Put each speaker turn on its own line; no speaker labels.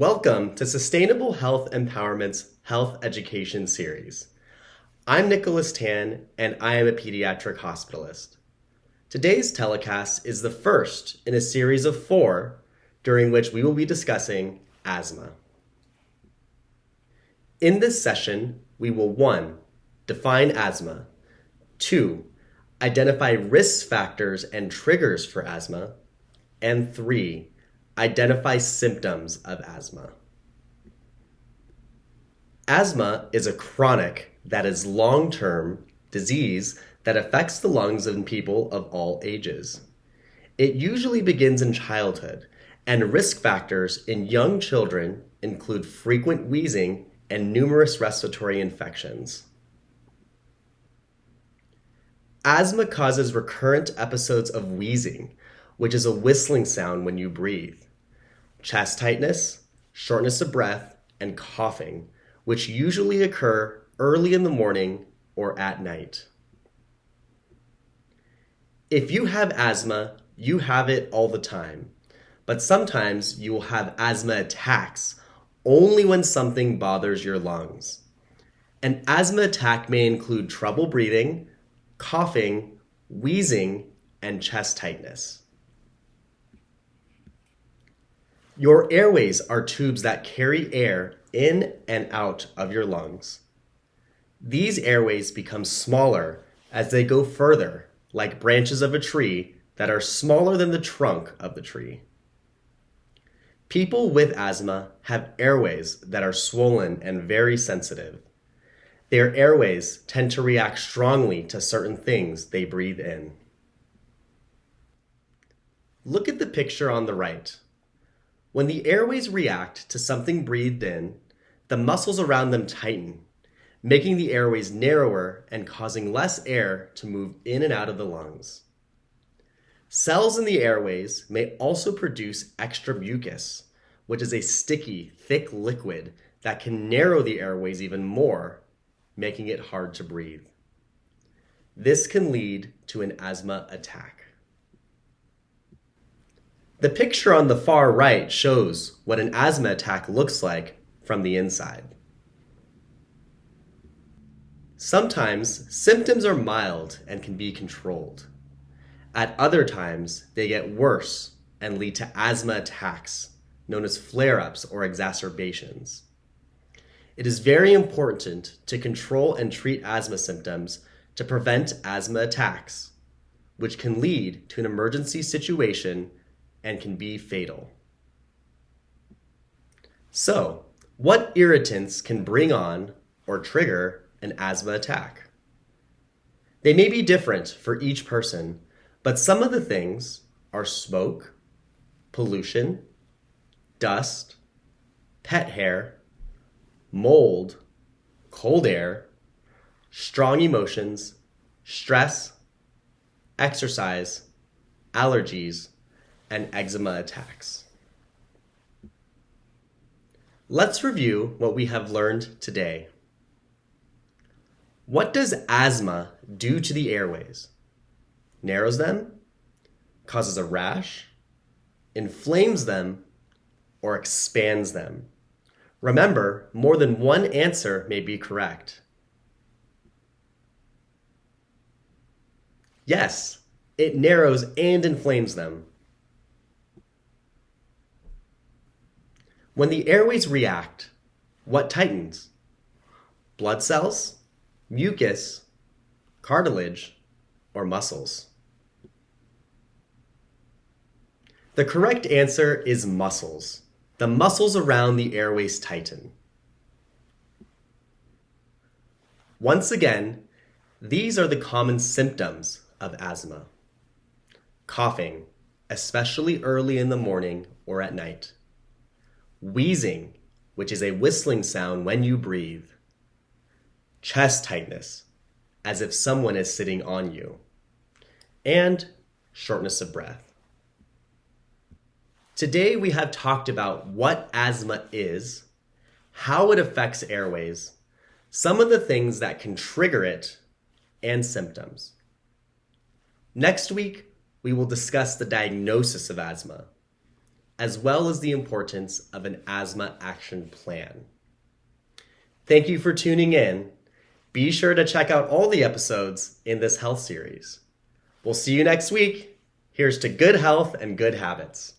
Welcome to Sustainable Health Empowerment's Health Education Series. I'm Nicholas Tan, and I am a pediatric hospitalist. Today's telecast is the first in a series of 4 during which we will be discussing asthma. In this session, we will 1. Define asthma, 2. Identify risk factors and triggers for asthma, and 3. Identify symptoms of asthma. Asthma is a chronic, that is long-term, disease that affects the lungs in people of all ages. It usually begins in childhood, and risk factors in young children include frequent wheezing and numerous respiratory infections. Asthma causes recurrent episodes of wheezing, which is a whistling sound when you breathe, chest tightness, shortness of breath, and coughing, which usually occur early in the morning or at night. If you have asthma, you have it all the time, but sometimes you will have asthma attacks only when something bothers your lungs. An asthma attack may include trouble breathing, coughing, wheezing, and chest tightness. Your airways are tubes that carry air in and out of your lungs. These airways become smaller as they go further, like branches of a tree that are smaller than the trunk of the tree. People with asthma have airways that are swollen and very sensitive. Their airways tend to react strongly to certain things they breathe in. Look at the picture on the right. When the airways react to something breathed in, the muscles around them tighten, making the airways narrower and causing less air to move in and out of the lungs. Cells in the airways may also produce extra mucus, which is a sticky, thick liquid that can narrow the airways even more, making it hard to breathe. This can lead to an asthma attack. The picture on the far right shows what an asthma attack looks like from the inside. Sometimes symptoms are mild and can be controlled. At other times, they get worse and lead to asthma attacks, known as flare-ups or exacerbations. It is very important to control and treat asthma symptoms to prevent asthma attacks, which can lead to an emergency situation and can be fatal. So, what irritants can bring on or trigger an asthma attack? They may be different for each person, but some of the things are smoke, pollution, dust, pet hair, mold, cold air, strong emotions, stress, exercise, allergies, and eczema attacks. Let's review what we have learned today. What does asthma do to the airways? Narrows them, causes a rash, inflames them, or expands them? Remember, more than one answer may be correct. Yes, it narrows and inflames them. When the airways react, what tightens? Blood cells, mucus, cartilage, or muscles? The correct answer is muscles. The muscles around the airways tighten. Once again, these are the common symptoms of asthma. Coughing, especially early in the morning or at night. Wheezing, which is a whistling sound when you breathe. Chest tightness, as if someone is sitting on you. And shortness of breath. Today we have talked about what asthma is, how it affects airways, some of the things that can trigger it, and symptoms. Next week, we will discuss the diagnosis of asthma, as well as the importance of an asthma action plan. Thank you for tuning in. Be sure to check out all the episodes in this health series. We'll see you next week. Here's to good health and good habits.